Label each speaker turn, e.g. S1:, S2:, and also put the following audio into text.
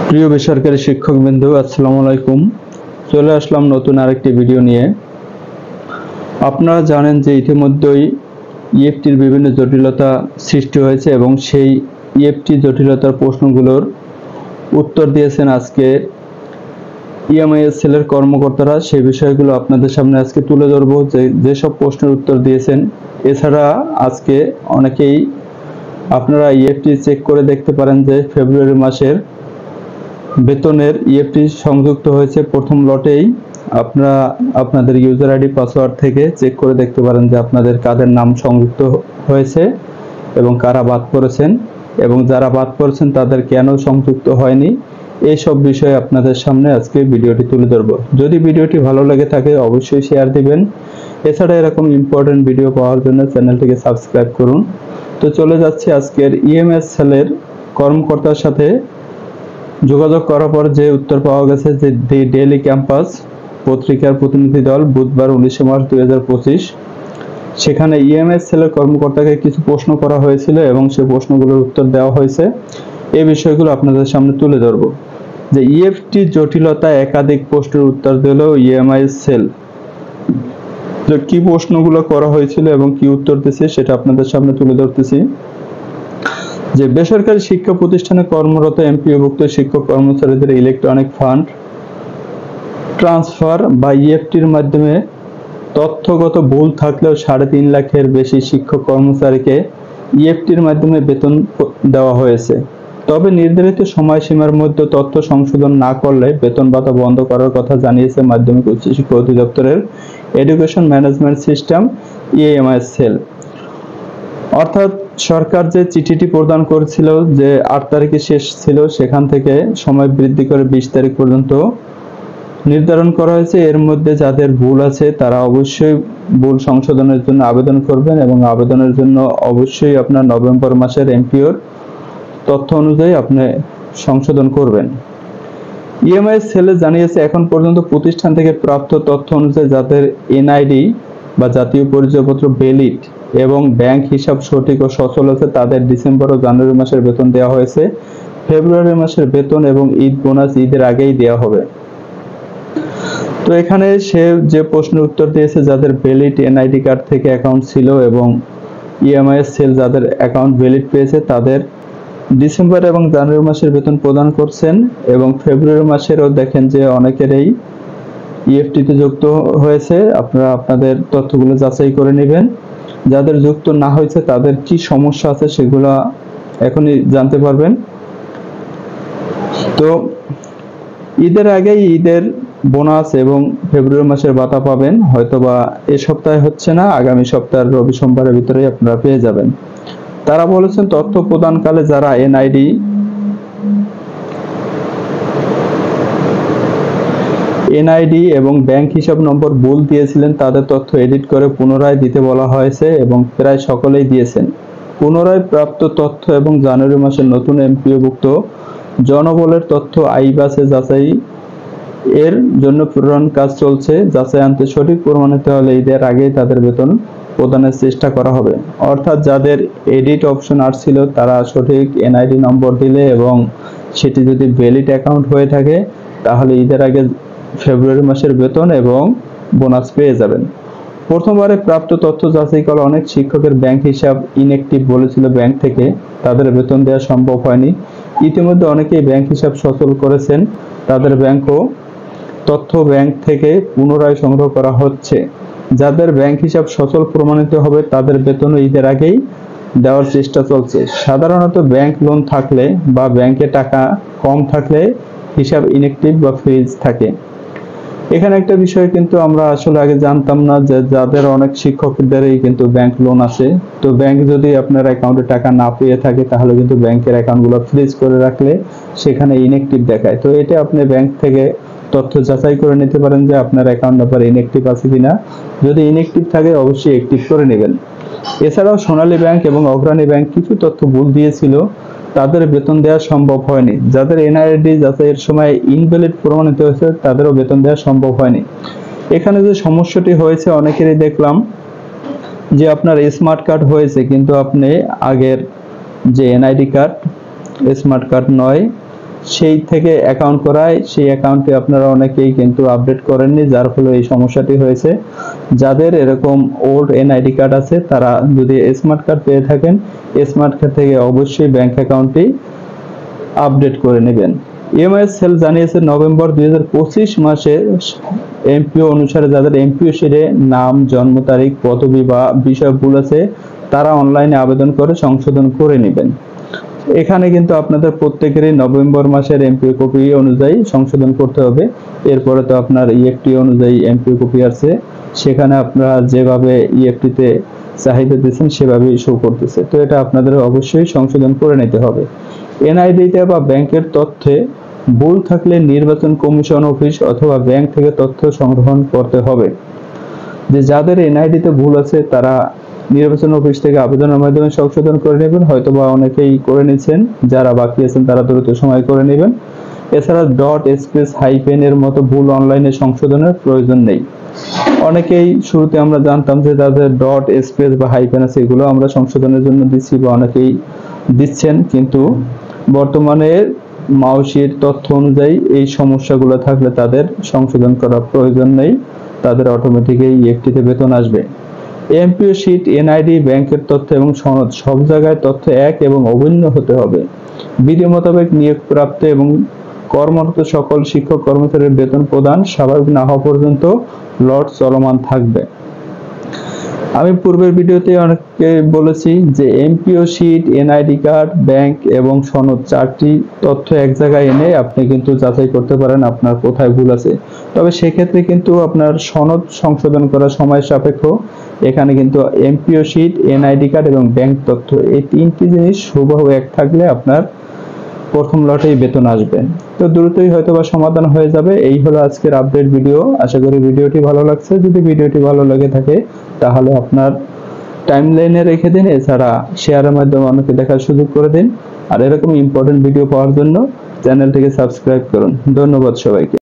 S1: প্রিয় বেসরকারি শিক্ষকবৃন্দ, আসসালামু আলাইকুম। চলে আসলাম নতুন আরেকটি ভিডিও নিয়ে। আপনারা জানেন যে ইতিমধ্যেই ইএফটির বিভিন্ন জটিলতা সৃষ্টি হয়েছে এবং সেই ইএফটি জটিলতার প্রশ্নগুলোর উত্তর দিয়েছেন আজকে ইএমআইএসএল এর কর্মকর্তারা। সেই বিষয়গুলো আপনাদের সামনে আজকে তুলে ধরব, যেসব প্রশ্নের উত্তর দিয়েছেন। এছাড়া আজকে অনেকেই আপনারা ইএফটি চেক করে দেখতে পারেন যে ফেব্রুয়ারি মাসের বেতনের ইএফটি সংযুক্ত হয়েছে প্রথম লটেই। আপনারা আপনাদের ইউজার আইডি পাসওয়ার্ড থেকে চেক করে দেখতে পারেন যে আপনাদের কাদের নাম সংযুক্ত হয়েছে এবং কারা বাদ পড়েছেন, এবং যারা বাদ পড়েছেন তাদের কেন সংযুক্ত হয়নি। এইসব বিষয়ে আপনাদের সামনে আজকে ভিডিওটি তুলে ধরব। যদি ভিডিওটি ভালো লেগে থাকে অবশ্যই শেয়ার দিবেন। এছাড়া এরকম ইম্পর্টেন্ট ভিডিও পাওয়ার জন্য চ্যানেলটিকে সাবস্ক্রাইব করুন। তো চলে যাচ্ছি আজকের ইএমআইএসএল এর কর্মকর্তার সাথে যোগাযোগ করার পর যে উত্তর পাওয়া গেছে যে দি ডেইলি ক্যাম্পাস পত্রিকার প্রতিনিধি দল বুধবার 19 মার্চ 2025 সেখানে ইএমআইএসএল এর কর্মকর্তাকে কিছু প্রশ্ন করা হয়েছিল এবং সেই প্রশ্নগুলোর উত্তর দেওয়া হয়েছে। এই বিষয়গুলো আপনাদের সামনে তুলে ধরব। যে ইএফটি জটিলতা একাধিক প্রশ্নের উত্তর দিল ইএমআইএসএল। যে কি প্রশ্নগুলো করা হয়েছিল এবং কি উত্তর দিয়েছে সেটা আপনাদের সামনে তুলে ধরতেছি। যে বেসরকারি শিক্ষা প্রতিষ্ঠানে কর্মরত এমপিওভুক্ত শিক্ষক কর্মচারীদের ইলেকট্রনিক ফান্ড ট্রান্সফার বা ইএফটির মাধ্যমে তথ্যগত ভুল থাকলেও 3.5 লাখের বেশি শিক্ষক কর্মচারীকে ইএফটির মাধ্যমে বেতন দেওয়া হয়েছে। তবে নির্ধারিত সময়সীমার মধ্যে তথ্য সংশোধন না করলে বেতন ভাতা বন্ধ করার কথা জানিয়েছে মাধ্যমিক উচ্চশিক্ষা অধিদপ্তরের এডুকেশন ম্যানেজমেন্ট সিস্টেম ইএমআইএসএল। অর্থাৎ সরকার যে চিঠিটি প্রদান করেছিল যে 8 তারিখে শেষ ছিল, সেখান থেকে সময় বৃদ্ধি করে 20 তারিখ পর্যন্ত নির্ধারণ করা হয়েছে। এর মধ্যে যাদের ভুল আছে তারা অবশ্যই ভুল সংশোধনের জন্য আবেদন করবেন এবং আবেদনের জন্য অবশ্যই আপনার নভেম্বর মাসের এমপিওর তথ্য অনুযায়ী আপনি সংশোধন করবেন। ইএমআইএসএল জানিয়েছে এখন পর্যন্ত প্রতিষ্ঠান থেকে প্রাপ্ত তথ্য অনুযায়ী যাদের এনআইডি বা জাতীয় পরিচয়পত্র ভ্যালিড এবং ব্যাংক হিসাব সঠিক ও সচল আছে তাদের ডিসেম্বর ও জানুয়ারি মাসের বেতন দেওয়া হয়েছে। ফেব্রুয়ারি মাসের বেতন এবং ঈদ বোনাস ঈদের আগেই দেওয়া হবে। তো এখানে সে যে প্রশ্নের উত্তর দিয়েছে যাদের ভ্যালিড এনআইডি কার্ড থেকে অ্যাকাউন্ট ছিল এবং ইএমআইএসএল যাদের অ্যাকাউন্ট ভ্যালিড পেয়েছে তাদের ডিসেম্বর এবং জানুয়ারি মাসের বেতন প্রদান করছেন এবং ফেব্রুয়ারি মাসেরও দেখেন যে অনেকেরই ইএফটিতে যুক্ত হয়েছে। আপনারা আপনাদের তথ্যগুলো যাচাই করে নেবেন। যাদের যুক্ত না হয়েছে তাদের কি সমস্যা আছে সেগুলো এখনই জানতে পারবেন। তো ঈদের আগেই ঈদের বোনাস এবং ফেব্রুয়ারি মাসের ভাতা পাবেন। হয়তোবা এই সপ্তাহে হচ্ছে না, আগামী সপ্তাহের রবি সোমবারের ভিতরেই আপনারা পেয়ে যাবেন। তারা বলেছেন তথ্য প্রদানকালে যারা এনআইডি এবং ব্যাংক হিসাব নম্বর ভুল দিয়েছিলেন তাদের তথ্য এডিট করে পুনরায় দিতে বলা হয়েছে এবং প্রায় সকলেই দিয়েছেন। পুনরায় প্রাপ্ত তথ্য এবং জানুয়ারি মাসের নতুন এমপিওভুক্ত জনবলের তথ্য আইবাসে যাচাই এর জন্য প্রেরণ কাজ চলছে। যাচাই আনতে সঠিক প্রমাণিত হলে ঈদের আগেই তাদের বেতন প্রদানের চেষ্টা করা হবে। অর্থাৎ যাদের এডিট অপশন আসছিল তারা সঠিক এনআইডি নম্বর দিলে এবং সেটি যদি ভ্যালিড অ্যাকাউন্ট হয়ে থাকে তাহলে ঈদের আগে ফেব্রুয়ারি মাসের বেতন এবং বোনাস পেয়ে যাবেন। প্রথমবারে প্রাপ্ত তথ্য যাচাই করা অনেক শিক্ষকের ব্যাংক হিসাব ইনঅ্যাক্টিভ বলেছিল ব্যাংক থেকে, তাদের বেতন দেওয়া সম্ভব হয়নি। ইতিমধ্যে অনেকেই ব্যাংক হিসাব সচল করেছেন, তাদের ব্যাংকও তথ্য ব্যাংক থেকে পুনরায় সংগ্রহ করা হচ্ছে। যাদের ব্যাংক হিসাব সচল প্রমাণিত হবে তাদের বেতন ঈদের আগেই দেওয়ার চেষ্টা চলছে। সাধারণত ব্যাংক লোন থাকলে বা ব্যাংকে টাকা কম থাকলে হিসাব ইনঅ্যাক্টিভ বা ফ্রিজ থাকে। এখানে একটা বিষয় কিন্তু আমরা আসলে আগে জানতাম না যে যাদের অনেক শিক্ষকদেরই কিন্তু ব্যাংক লোন আছে। তো ব্যাংক যদি আপনার অ্যাকাউন্টে টাকা না পেয়ে থাকে তাহলে কিন্তু ব্যাংকের অ্যাকাউন্টগুলো ফ্রিজ করে রাখলে সেখানে ইনঅ্যাক্টিভ দেখায়। তো এটা আপনি ব্যাংক থেকে তথ্য যাচাই করে নিতে পারেন যে আপনার অ্যাকাউন্ট নাম্বার ইনঅ্যাক্টিভ আছে কিনা। যদি ইনঅ্যাক্টিভ থাকে অবশ্যই অ্যাক্টিভ করে নেবেন। এছাড়াও সোনালী ব্যাংক এবং অগ্রণী ব্যাংক কিছু তথ্য ভুল দিয়েছিল, তাদের বেতন দেওয়া সম্ভব হয়নি। যাদের এনআইডি যাচাইয়ের সময় ইনভ্যালিড প্রমাণিত হয়েছে তাদেরও বেতন দেওয়া সম্ভব হয়নি। এখানে যে সমস্যাটি হয়েছে অনেকেরই দেখলাম যে আপনার স্মার্ট কার্ড হয়েছে কিন্তু আপনি আগের যে এনআইডি কার্ড স্মার্ট কার্ড নয় সেই থেকে অ্যাকাউন্ট করায়, সেই অ্যাকাউন্টে আপনারা অনেকেই কিন্তু আপডেট করেননি, যার ফলে এই সমস্যাটি হয়েছে। যাদের এরকম ওল্ড এনআইডি কার্ড আছে তারা যদি স্মার্ট কার্ড পেয়ে থাকেন, স্মার্ট কার্ড থেকে অবশ্যই ব্যাংক অ্যাকাউন্টটি আপডেট করে নেবেন। ইএমআই সেল জানিয়েছে নভেম্বর 2025 মাসে এমপিও অনুসারে যাদের এমপিও শিটে নাম, জন্ম তারিখ, পদবি বা বিষয় ভুল আছে তারা অনলাইনে আবেদন করে সংশোধন করে নেবেন। এখানে কিন্তু আপনাদের প্রত্যেকেরই নভেম্বর মাসের এমপিও কপি অনুযায়ী সংশোধন করতে হবে। এরপরে তো আপনার ইএফটি অনুযায়ী এমপিও কপি আছে, সেখানে আপনারা যেভাবে ইএফটিতে চাহিদা দিচ্ছেন সেভাবেই শো করতেছে। তো এটা আপনাদের অবশ্যই সংশোধন করে নিতে হবে। এনআইডিতে বা ব্যাংকের তথ্যে ভুল থাকলে নির্বাচন কমিশন অফিস অথবা ব্যাংক থেকে তথ্য সংগ্রহণ করতে হবে। যে যাদের এনআইডিতে ভুল আছে তারা নির্বাচন অফিস থেকে আবেদনের মাধ্যমে সংশোধন করে নেবেন, হয়তোবা অনেকেই করে নিচ্ছেন, যারা বাকি আছেন তারা দ্রুত সময় করে নেবেন। এছাড়া ডট, স্পেস, হাইফেন এর মতো ভুল অনলাইনে সংশোধনের প্রয়োজন নেই। অনেকেই শুরুতে আমরা জানতাম যে তাদের ডট, স্পেস বা হাইফেন আছে এগুলো আমরা সংশোধনের জন্য দিচ্ছি বা অনেকেই দিচ্ছেন, কিন্তু বর্তমানে মাউসির তথ্য অনুযায়ী এই সমস্যাগুলো থাকলে তাদের সংশোধন করার প্রয়োজন নেই, তাদের অটোমেটিকই ইএফটিতে বেতন আসবে। এমপিও শিট, এনআইডি, ব্যাংকের তথ্য এবং সনদ সব জায়গায় তথ্য এক এবং অভিন্ন হতে হবে। বিধি মোতাবেক নিয়োগপ্রাপ্ত এবং কর্মরত সকল শিক্ষক কর্মচারীর বেতন প্রদান স্বাভাবিক না হওয়া পর্যন্ত লট চলমান থাকবে। আমি পূর্বের ভিডিওতে অনেককে বলেছি যে MPO sheet, NID card, bank এবং সনদ চারটি তথ্য এক জায়গায় এনে আপনি কিন্তু যাচাই করতে পারেন আপনার কোথায় ভুল আছে। তবে সেক্ষেত্রে কিন্তু আপনার সনদ সংশোধন করা সময় সাপেক্ষ। এখানে কিন্তু এমপিও শিট, এনআইডি কার্ড এবং ব্যাংক তথ্য এই তিনটি জিনিস হুবহু এক থাকলে আপনার প্রথম লটেই বেতন আসবে। তো দ্রুতই হয়তোবা সমাধান হয়ে যাবে। এই হলো আজকের আপডেট ভিডিও। আশা করি ভিডিওটি ভালো লাগছে। যদি ভিডিওটি ভালো লেগে থাকে তাহলে আপনার টাইমলাইনে রেখে দিন, এছাড়া শেয়ারের মাধ্যমে অন্যকে দেখার সুযোগ করে দিন। আর এরকম ইম্পর্টেন্ট ভিডিও পাওয়ার জন্য চ্যানেলটিকে সাবস্ক্রাইব করুন। ধন্যবাদ সবাইকে।